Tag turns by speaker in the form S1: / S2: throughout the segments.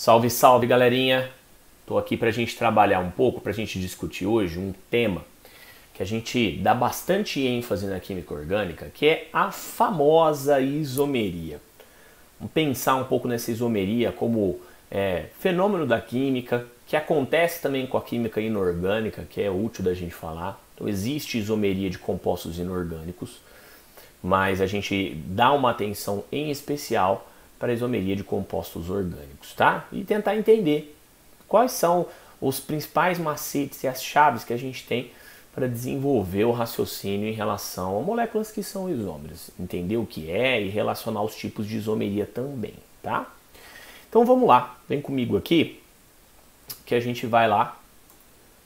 S1: Salve, salve, galerinha! Estou aqui para a gente trabalhar um pouco, para a gente discutir hoje um tema que a gente dá bastante ênfase na química orgânica, que é a famosa isomeria. Vamos pensar um pouco nessa isomeria como fenômeno da química, que acontece também com a química inorgânica, que é útil da gente falar. Então existe isomeria de compostos inorgânicos, mas a gente dá uma atenção em especial para a isomeria de compostos orgânicos, tá? E tentar entender quais são os principais macetes e as chaves que a gente tem para desenvolver o raciocínio em relação a moléculas que são isômeras, entender o que é e relacionar os tipos de isomeria também, tá? Então vamos lá, vem comigo aqui que a gente vai lá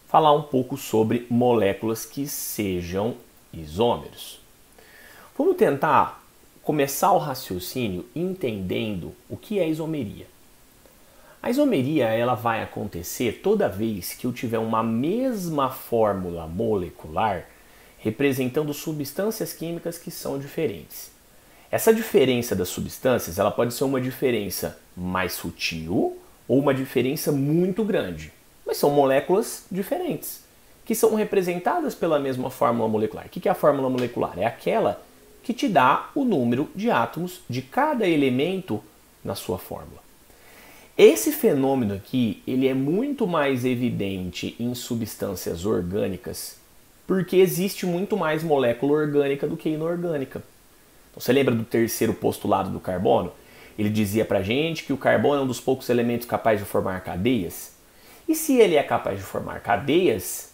S1: falar um pouco sobre moléculas que sejam isômeros. Vamos tentar começar o raciocínio entendendo o que é isomeria. A isomeria ela vai acontecer toda vez que eu tiver uma mesma fórmula molecular representando substâncias químicas que são diferentes. Essa diferença das substâncias ela pode ser uma diferença mais sutil ou uma diferença muito grande, mas são moléculas diferentes que são representadas pela mesma fórmula molecular. O que é a fórmula molecular? É aquela que te dá o número de átomos de cada elemento na sua fórmula. Esse fenômeno aqui, ele é muito mais evidente em substâncias orgânicas, porque existe muito mais molécula orgânica do que inorgânica. Então, você lembra do terceiro postulado do carbono? Ele dizia pra gente que o carbono é um dos poucos elementos capazes de formar cadeias. E se ele é capaz de formar cadeias,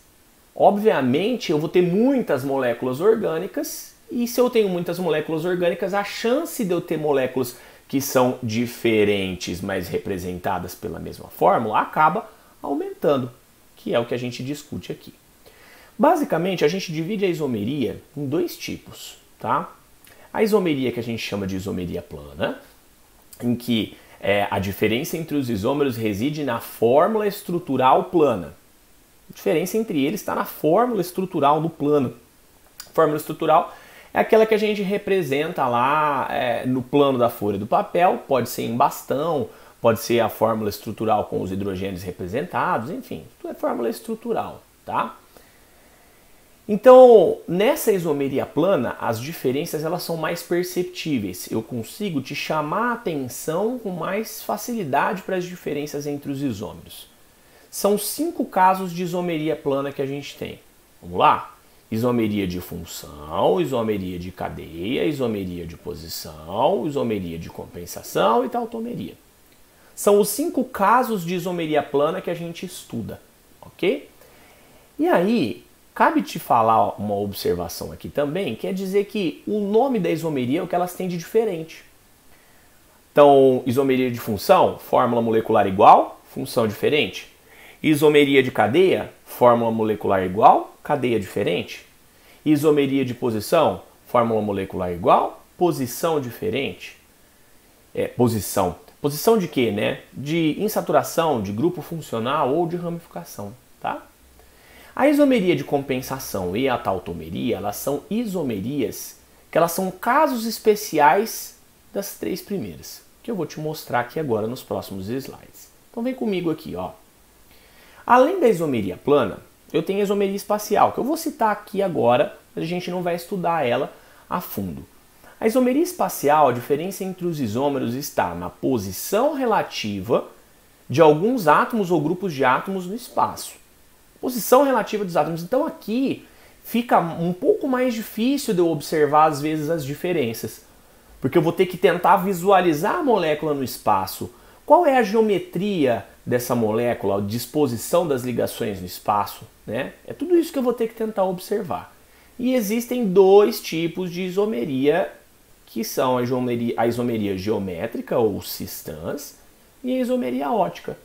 S1: obviamente eu vou ter muitas moléculas orgânicas. E se eu tenho muitas moléculas orgânicas, a chance de eu ter moléculas que são diferentes, mas representadas pela mesma fórmula, acaba aumentando, que é o que a gente discute aqui. Basicamente, a gente divide a isomeria em dois tipos, tá? A isomeria que a gente chama de isomeria plana, em que a diferença entre os isômeros reside na fórmula estrutural plana. A diferença entre eles está na fórmula estrutural do plano. A fórmula estrutural é aquela que a gente representa lá no plano da folha do papel, pode ser em bastão, pode ser a fórmula estrutural com os hidrogênios representados, enfim, tudo é fórmula estrutural, tá? Então, nessa isomeria plana, as diferenças elas são mais perceptíveis. Eu consigo te chamar a atenção com mais facilidade para as diferenças entre os isômeros. São 5 casos de isomeria plana que a gente tem. Vamos lá? Isomeria de função, isomeria de cadeia, isomeria de posição, isomeria de compensação e tautomeria. São os 5 casos de isomeria plana que a gente estuda, ok? E aí, cabe te falar uma observação aqui também, que é dizer que o nome da isomeria é o que elas têm de diferente. Então, isomeria de função, fórmula molecular igual, função diferente. Isomeria de cadeia, fórmula molecular igual, cadeia diferente. Isomeria de posição, fórmula molecular igual, posição diferente. Posição. Posição de quê, né? De insaturação, de grupo funcional ou de ramificação, tá? A isomeria de compensação e a tautomeria, elas são isomerias que elas são casos especiais das 3 primeiras, que eu vou te mostrar aqui agora nos próximos slides. Então vem comigo aqui, ó. Além da isomeria plana, eu tenho a isomeria espacial, que eu vou citar aqui agora, mas a gente não vai estudar ela a fundo. A isomeria espacial, a diferença entre os isômeros está na posição relativa de alguns átomos ou grupos de átomos no espaço. Posição relativa dos átomos. Então aqui fica um pouco mais difícil de eu observar às vezes as diferenças, porque eu vou ter que tentar visualizar a molécula no espaço. Qual é a geometria dessa molécula, a disposição das ligações no espaço, né? É tudo isso que eu vou ter que tentar observar. E existem 2 tipos de isomeria, que são a isomeria geométrica, ou cis-trans, e a isomeria ótica,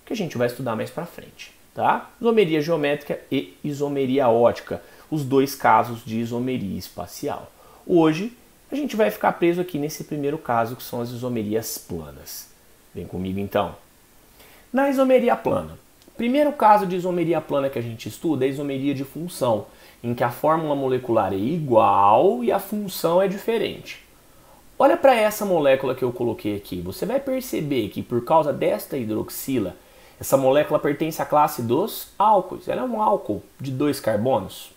S1: que a gente vai estudar mais pra frente, tá? Isomeria geométrica e isomeria ótica, os 2 casos de isomeria espacial. Hoje, a gente vai ficar preso aqui nesse primeiro caso, que são as isomerias planas. Vem comigo então. Na isomeria plana, o primeiro caso de isomeria plana que a gente estuda é a isomeria de função, em que a fórmula molecular é igual e a função é diferente. Olha para essa molécula que eu coloquei aqui. Você vai perceber que por causa desta hidroxila, essa molécula pertence à classe dos álcoois. Ela é um álcool de 2 carbonos.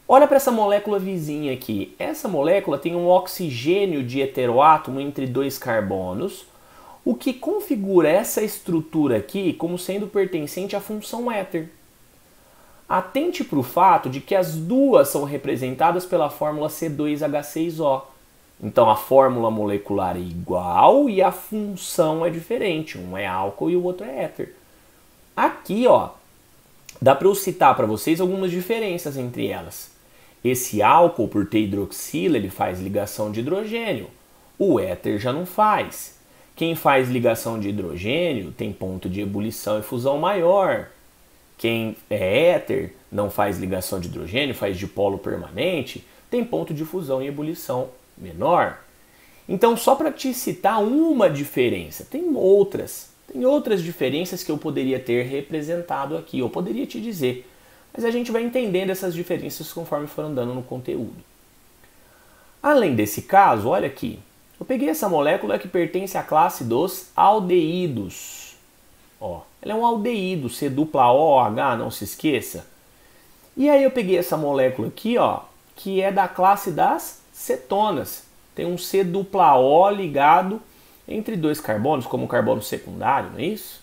S1: Olha para essa molécula vizinha aqui. Essa molécula tem um oxigênio de heteroátomo entre 2 carbonos, o que configura essa estrutura aqui como sendo pertencente à função éter. Atente para o fato de que as duas são representadas pela fórmula C2H6O. Então a fórmula molecular é igual e a função é diferente. Um é álcool e o outro é éter. Aqui, ó, dá para eu citar para vocês algumas diferenças entre elas. Esse álcool, por ter hidroxila, ele faz ligação de hidrogênio. O éter já não faz. Quem faz ligação de hidrogênio tem ponto de ebulição e fusão maior. Quem é éter, não faz ligação de hidrogênio, faz dipolo permanente, tem ponto de fusão e ebulição menor. Então, só para te citar uma diferença, tem outras diferenças que eu poderia ter representado aqui, eu poderia te dizer, mas a gente vai entendendo essas diferenças conforme for andando no conteúdo. Além desse caso, olha aqui, eu peguei essa molécula que pertence à classe dos aldeídos. Ó, ela é um aldeído, C-OH, não se esqueça. E aí eu peguei essa molécula aqui, ó, que é da classe das cetonas. Tem um C-O ligado entre 2 carbonos, como carbono secundário, não é isso?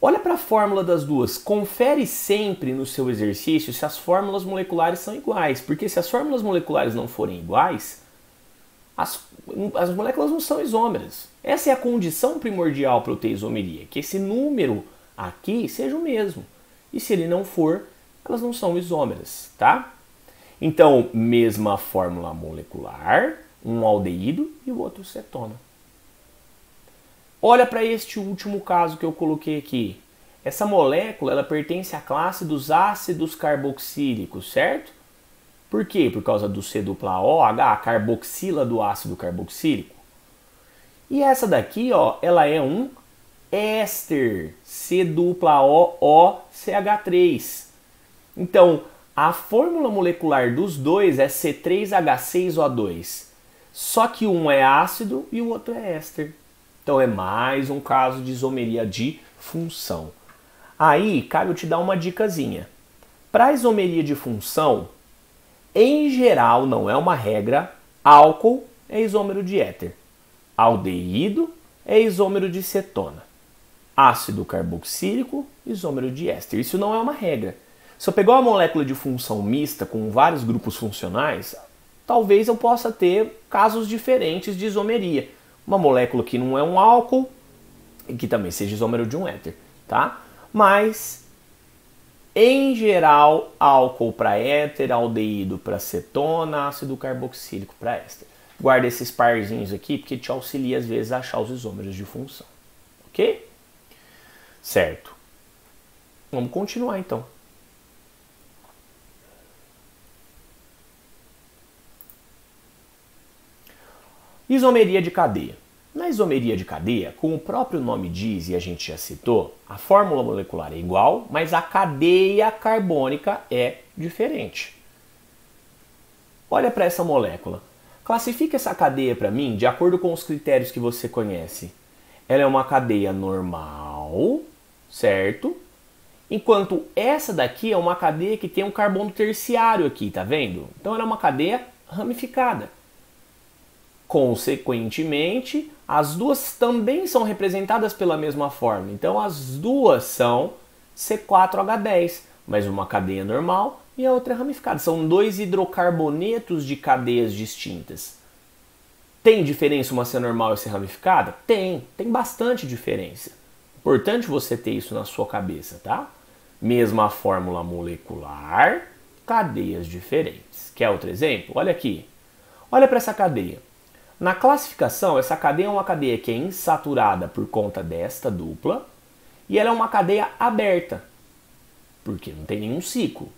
S1: Olha para a fórmula das duas. Confere sempre no seu exercício se as fórmulas moleculares são iguais. Porque se as fórmulas moleculares não forem iguais, as moléculas não são isômeras. Essa é a condição primordial para eu ter isomeria. Que esse número aqui seja o mesmo. E se ele não for, elas não são isômeras, tá? Então, mesma fórmula molecular, um aldeído e o outro cetona. Olha para este último caso que eu coloquei aqui. Essa molécula ela pertence à classe dos ácidos carboxílicos, certo? Por quê? Por causa do C-OH, a carboxila do ácido carboxílico. E essa daqui, ó, ela é um éster, C-OOCH3. Então, a fórmula molecular dos dois é C3H6O2. Só que um é ácido e o outro é éster. Então é mais um caso de isomeria de função. Aí, cabe eu te dar uma dicasinha. Para isomeria de função, em geral, não é uma regra, álcool é isômero de éter. Aldeído é isômero de cetona. Ácido carboxílico, isômero de éster. Isso não é uma regra. Se eu pegar uma molécula de função mista com vários grupos funcionais, talvez eu possa ter casos diferentes de isomeria. Uma molécula que não é um álcool e que também seja isômero de um éter, tá? Mas, em geral, álcool para éter, aldeído para cetona, ácido carboxílico para éster. Guarda esses parzinhos aqui porque te auxilia às vezes a achar os isômeros de função, ok? Certo. Vamos continuar então. Isomeria de cadeia. Na isomeria de cadeia, como o próprio nome diz e a gente já citou, a fórmula molecular é igual, mas a cadeia carbônica é diferente. Olha para essa molécula. Classifica essa cadeia para mim de acordo com os critérios que você conhece. Ela é uma cadeia normal, certo? Enquanto essa daqui é uma cadeia que tem um carbono terciário aqui, tá vendo? Então ela é uma cadeia ramificada. Consequentemente, as duas também são representadas pela mesma forma. Então, as duas são C4H10, mas uma cadeia normal e a outra é ramificada. São dois hidrocarbonetos de cadeias distintas. Tem diferença uma ser normal e ser ramificada? Tem bastante diferença. Importante você ter isso na sua cabeça, tá? Mesma fórmula molecular, cadeias diferentes. Quer outro exemplo? Olha aqui. Olha para essa cadeia. Na classificação, essa cadeia é uma cadeia que é insaturada por conta desta dupla e ela é uma cadeia aberta, porque não tem nenhum ciclo.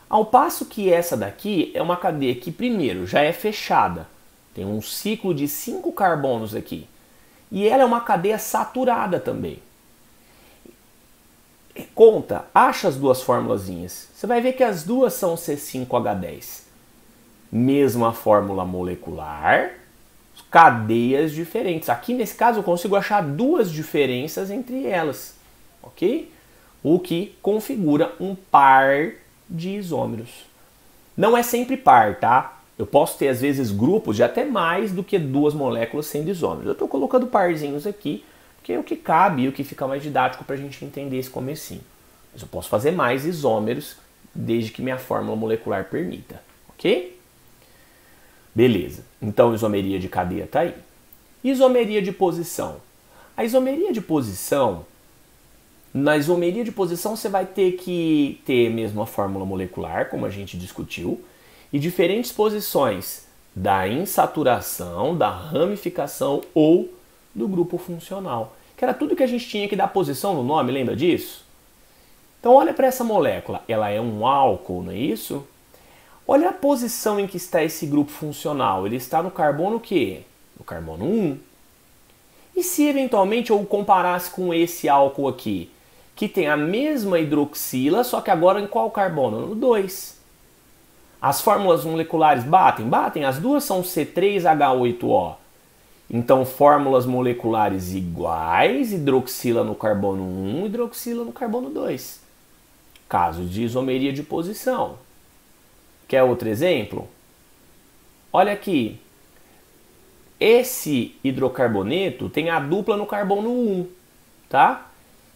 S1: Ao passo que essa daqui é uma cadeia que, primeiro, já é fechada, tem um ciclo de 5 carbonos aqui, e ela é uma cadeia saturada também. Conta, acha as duas formulazinhas, você vai ver que as duas são C5H10. Mesma fórmula molecular, cadeias diferentes. Aqui nesse caso eu consigo achar duas diferenças entre elas, ok? O que configura um par de isômeros. Não é sempre par, tá? Eu posso ter às vezes grupos de até mais do que duas moléculas sendo isômeros. Eu estou colocando parzinhos aqui, porque é o que cabe e o que fica mais didático para a gente entender esse comecinho. Mas eu posso fazer mais isômeros desde que minha fórmula molecular permita, ok? Beleza, então isomeria de cadeia está aí. Isomeria de posição. A isomeria de posição, na isomeria de posição você vai ter que ter mesmo a fórmula molecular, como a gente discutiu, e diferentes posições da insaturação, da ramificação ou do grupo funcional. Que era tudo que a gente tinha que dar posição no nome, lembra disso? Então olha para essa molécula, ela é um álcool, não é isso? Olha a posição em que está esse grupo funcional, ele está no carbono o quê? No carbono 1. E se eventualmente eu comparasse com esse álcool aqui, que tem a mesma hidroxila, só que agora em qual carbono? No 2. As fórmulas moleculares batem? Batem, as duas são C3H8O. Então, fórmulas moleculares iguais, hidroxila no carbono 1, hidroxila no carbono 2. Caso de isomeria de posição. Quer outro exemplo? Olha aqui. Esse hidrocarboneto tem a dupla no carbono 1, tá?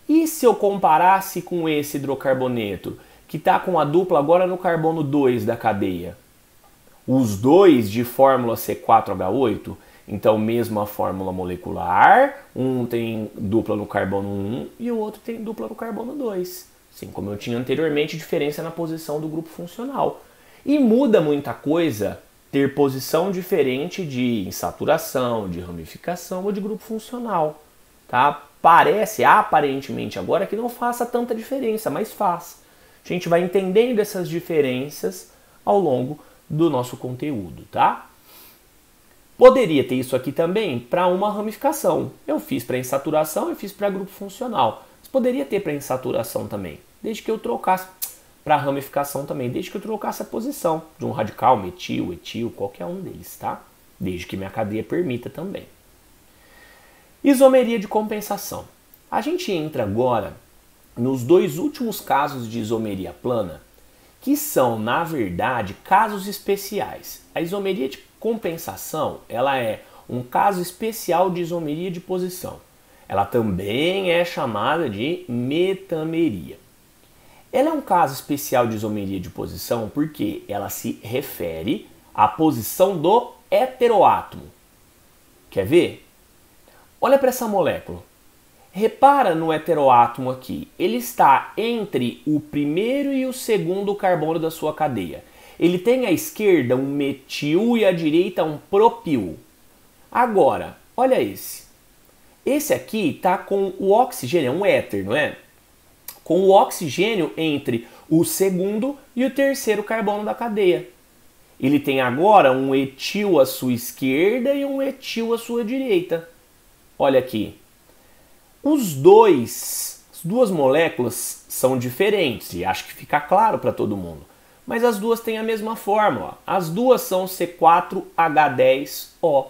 S1: E se eu comparasse com esse hidrocarboneto, que está com a dupla agora no carbono 2 da cadeia? Os dois de fórmula C4H8, então mesma fórmula molecular, um tem dupla no carbono 1 e o outro tem dupla no carbono 2. Assim como eu tinha anteriormente, diferença na posição do grupo funcional. E muda muita coisa ter posição diferente de insaturação, de ramificação ou de grupo funcional, tá? Parece, aparentemente agora, que não faça tanta diferença, mas faz. A gente vai entendendo essas diferenças ao longo do nosso conteúdo, tá? Poderia ter isso aqui também para uma ramificação. Eu fiz para insaturação, eu fiz para grupo funcional. Mas poderia ter para insaturação também, desde que eu trocasse para ramificação também, desde que eu trocasse a posição de um radical, metil, etil, qualquer um deles, tá? Desde que minha cadeia permita também. Isomeria de compensação. A gente entra agora nos dois últimos casos de isomeria plana, que são, na verdade, casos especiais. A isomeria de compensação, ela é um caso especial de isomeria de posição. Ela também é chamada de metameria. Ela é um caso especial de isomeria de posição porque ela se refere à posição do heteroátomo. Quer ver? Olha para essa molécula. Repara no heteroátomo aqui. Ele está entre o primeiro e o segundo carbono da sua cadeia. Ele tem à esquerda um metil e à direita um propil. Agora, olha esse. Esse aqui está com o oxigênio, é um éter, não é? Com o oxigênio entre o segundo e o terceiro carbono da cadeia. Ele tem agora um etil à sua esquerda e um etil à sua direita. Olha aqui. As duas moléculas são diferentes e acho que fica claro para todo mundo. Mas as duas têm a mesma fórmula. As duas são C4H10O.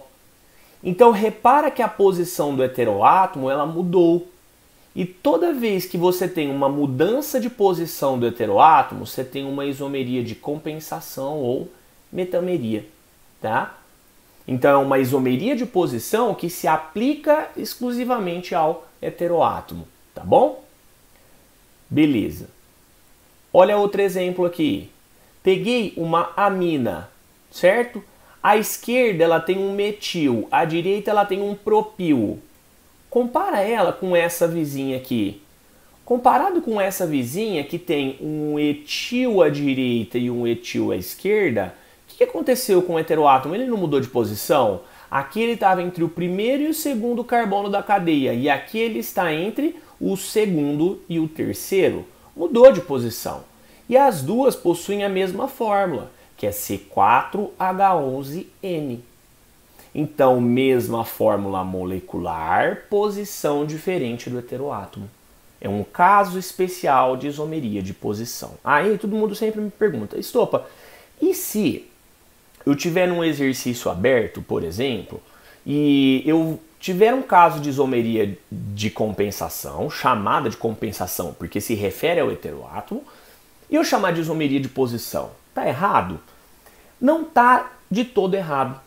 S1: Então repara que a posição do heteroátomo ela mudou. E toda vez que você tem uma mudança de posição do heteroátomo, você tem uma isomeria de compensação ou metameria, tá? Então é uma isomeria de posição que se aplica exclusivamente ao heteroátomo, tá bom? Beleza. Olha outro exemplo aqui. Peguei uma amina, certo? À esquerda ela tem um metil, à direita ela tem um propil. Compara ela com essa vizinha aqui. Comparado com essa vizinha que tem um etil à direita e um etil à esquerda, o que aconteceu com o heteroátomo? Ele não mudou de posição? Aqui ele estava entre o primeiro e o segundo carbono da cadeia, e aqui ele está entre o segundo e o terceiro. Mudou de posição. E as duas possuem a mesma fórmula, que é C4H11N. Então, mesma fórmula molecular, posição diferente do heteroátomo. É um caso especial de isomeria de posição. Aí todo mundo sempre me pergunta, Estopa, e se eu tiver num exercício aberto, por exemplo, e eu tiver um caso de isomeria de compensação, chamada de compensação porque se refere ao heteroátomo, e eu chamar de isomeria de posição, tá errado? Não tá de todo errado,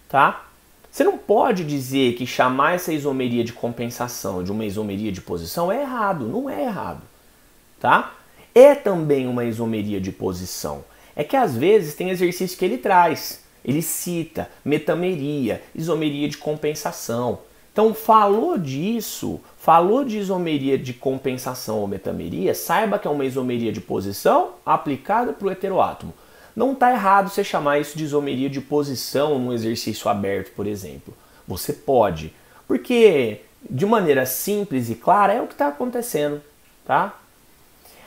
S1: tá? Você não pode dizer que chamar essa isomeria de compensação de uma isomeria de posição é errado, não é errado, tá? É também uma isomeria de posição. É que às vezes tem exercício que ele traz. Ele cita metameria, isomeria de compensação. Então falou disso, falou de isomeria de compensação ou metameria, saiba que é uma isomeria de posição aplicada para o heteroátomo. Não está errado você chamar isso de isomeria de posição num exercício aberto, por exemplo. Você pode, porque de maneira simples e clara é o que está acontecendo, tá?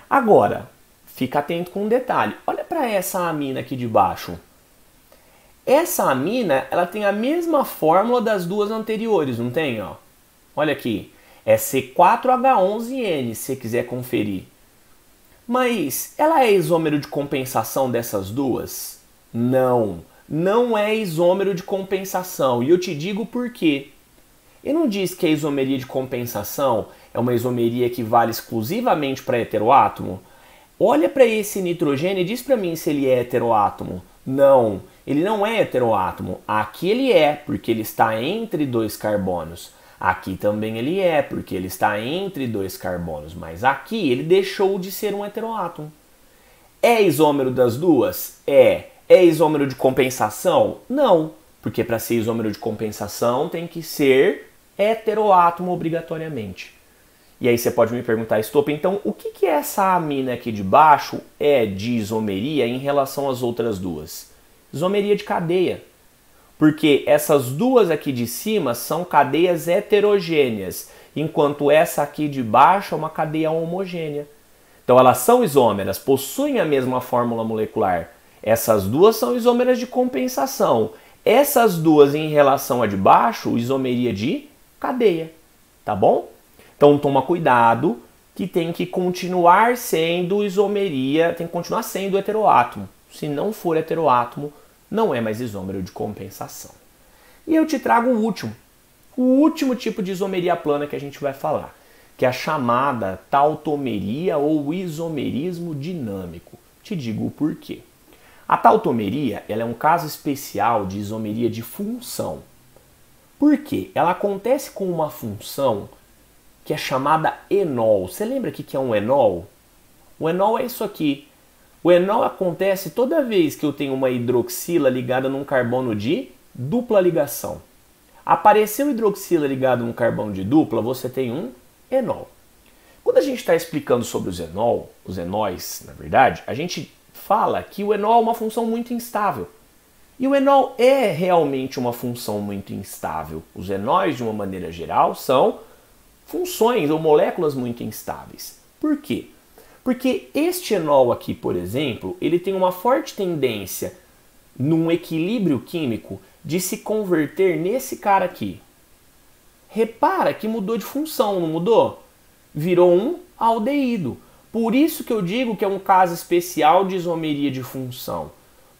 S1: Agora, fica atento com um detalhe. Olha para essa amina aqui de baixo. Essa amina, ela tem a mesma fórmula das duas anteriores, não tem? Ó? Olha aqui, é C4H11N, se você quiser conferir. Mas ela é isômero de compensação dessas duas? Não, não é isômero de compensação. E eu te digo por quê. Eu não disse que a isomeria de compensação é uma isomeria que vale exclusivamente para heteroátomo? Olha para esse nitrogênio e diz para mim se ele é heteroátomo. Não, ele não é heteroátomo. Aqui ele é, porque ele está entre dois carbonos. Aqui também ele é, porque ele está entre dois carbonos. Mas aqui ele deixou de ser um heteroátomo. É isômero das duas? É. É isômero de compensação? Não, porque para ser isômero de compensação tem que ser heteroátomo obrigatoriamente. E aí você pode me perguntar, Estopa, então o que essa amina aqui de baixo é de isomeria em relação às outras duas? Isomeria de cadeia. Porque essas duas aqui de cima são cadeias heterogêneas, enquanto essa aqui de baixo é uma cadeia homogênea. Então elas são isômeras, possuem a mesma fórmula molecular. Essas duas são isômeras de compensação. Essas duas em relação à de baixo, isomeria de cadeia. Tá bom? Então toma cuidado que tem que continuar sendo isomeria, tem que continuar sendo heteroátomo. Se não for heteroátomo, não é mais isômero de compensação. E eu te trago o último tipo de isomeria plana que a gente vai falar, que é a chamada tautomeria ou isomerismo dinâmico. Te digo o porquê. A tautomeria ela é um caso especial de isomeria de função. Por quê? Ela acontece com uma função que é chamada enol. Você lembra o que é um enol? O enol é isso aqui. O enol acontece toda vez que eu tenho uma hidroxila ligada num carbono de dupla ligação. Apareceu hidroxila ligada num carbono de dupla, você tem um enol. Quando a gente está explicando sobre os enóis, na verdade, a gente fala que o enol é uma função muito instável. E o enol é realmente uma função muito instável. Os enóis, de uma maneira geral, são funções ou moléculas muito instáveis. Por quê? Porque este enol aqui, por exemplo, ele tem uma forte tendência, num equilíbrio químico, de se converter nesse cara aqui. Repara que mudou de função, não mudou? Virou um aldeído. Por isso que eu digo que é um caso especial de isomeria de função.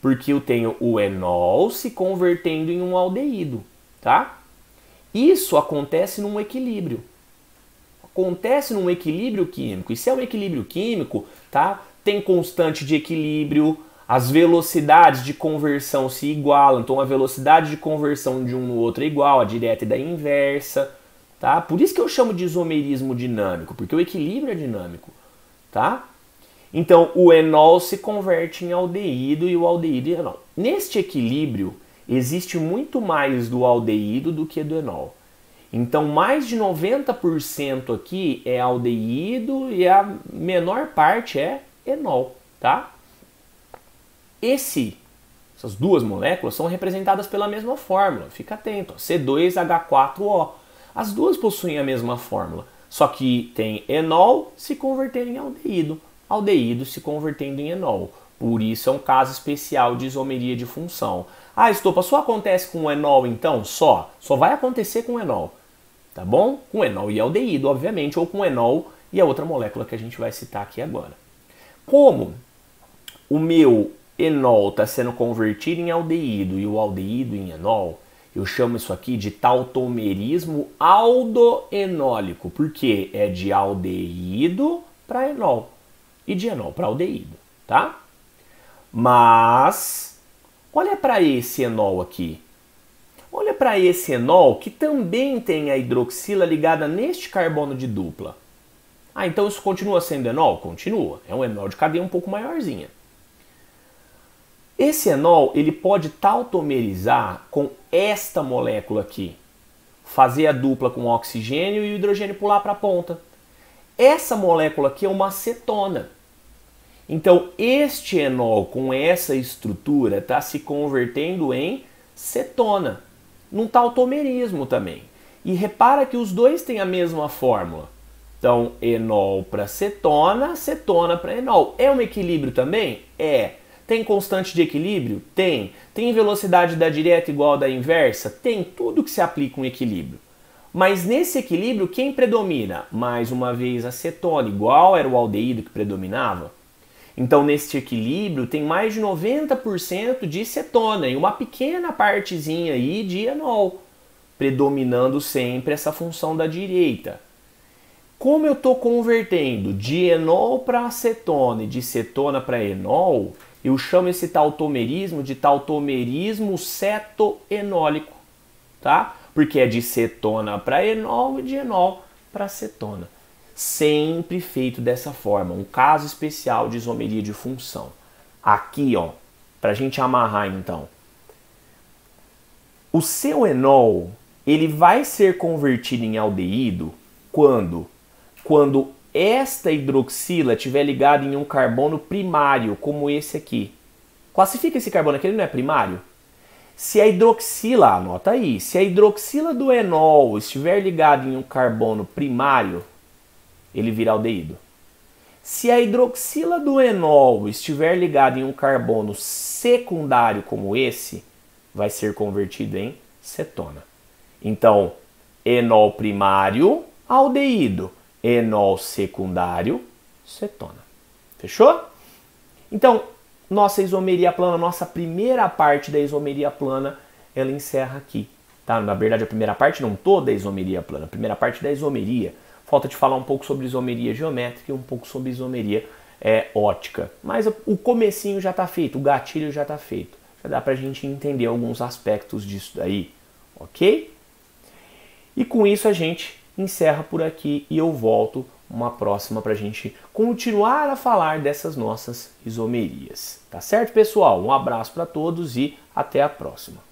S1: Porque eu tenho o enol se convertendo em um aldeído, tá? Isso acontece num equilíbrio. Acontece num equilíbrio químico. E se é um equilíbrio químico, tá? Tem constante de equilíbrio, as velocidades de conversão se igualam, então a velocidade de conversão de um no outro é igual, a direta e da inversa, tá? Por isso que eu chamo de isomerismo dinâmico, porque o equilíbrio é dinâmico, tá? Então o enol se converte em aldeído e o aldeído em enol. Neste equilíbrio existe muito mais do aldeído do que do enol. Então mais de 90% aqui é aldeído e a menor parte é enol, tá? Essas duas moléculas são representadas pela mesma fórmula, fica atento, ó, C2H4O. As duas possuem a mesma fórmula, só que tem enol se convertendo em aldeído, aldeído se convertendo em enol. Por isso é um caso especial de isomeria de função. Ah, Estopa, só acontece com o enol então? Só vai acontecer com o enol, tá bom? Com enol e aldeído, obviamente, ou com enol e a outra molécula que a gente vai citar aqui agora. Como o meu enol está sendo convertido em aldeído e o aldeído em enol, Eu chamo isso aqui de tautomerismo aldoenólico, porque é de aldeído para enol e de enol para aldeído, tá? Mas olha para esse enol aqui. Olha para esse enol que também tem a hidroxila ligada neste carbono de dupla. Ah, então isso continua sendo enol? Continua. É um enol de cadeia um pouco maiorzinha. Esse enol ele pode tautomerizar com esta molécula aqui. Fazer a dupla com o oxigênio e o hidrogênio pular para a ponta. Essa molécula aqui é uma acetona. Então este enol com essa estrutura está se convertendo em cetona. Num tautomerismo também. E repara que os dois têm a mesma fórmula. Então, enol para cetona, cetona para enol. É um equilíbrio também? É. Tem constante de equilíbrio? Tem. Tem velocidade da direta igual à da inversa? Tem. Tudo que se aplica um equilíbrio. Mas nesse equilíbrio, quem predomina? Mais uma vez a cetona, igual era o aldeído que predominava. Então, neste equilíbrio, tem mais de 90% de cetona e uma pequena partezinha aí de enol, predominando sempre essa função da direita. Como eu estou convertendo de enol para acetona e de cetona para enol, eu chamo esse tautomerismo de tautomerismo cetoenólico, tá? Porque é de cetona para enol e de enol para cetona. Sempre feito dessa forma, um caso especial de isomeria de função. Aqui, ó, para a gente amarrar então. O seu enol, ele vai ser convertido em aldeído quando esta hidroxila estiver ligada em um carbono primário, como esse aqui. Classifica esse carbono aqui, ele não é primário? Se a hidroxila, anota aí, se a hidroxila do enol estiver ligada em um carbono primário, ele vira aldeído. Se a hidroxila do enol estiver ligada em um carbono secundário como esse, vai ser convertido em cetona. Então, enol primário, aldeído. Enol secundário, cetona. Fechou? Então, nossa isomeria plana, nossa primeira parte da isomeria plana, ela encerra aqui. Tá? Na verdade, a primeira parte não toda a isomeria plana, a primeira parte da isomeria. Falta de falar um pouco sobre isomeria geométrica e um pouco sobre isomeria ótica. Mas o comecinho já está feito, o gatilho já está feito. Já dá para a gente entender alguns aspectos disso daí, ok? E com isso a gente encerra por aqui e eu volto uma próxima para a gente continuar a falar dessas nossas isomerias. Tá certo, pessoal? Um abraço para todos e até a próxima.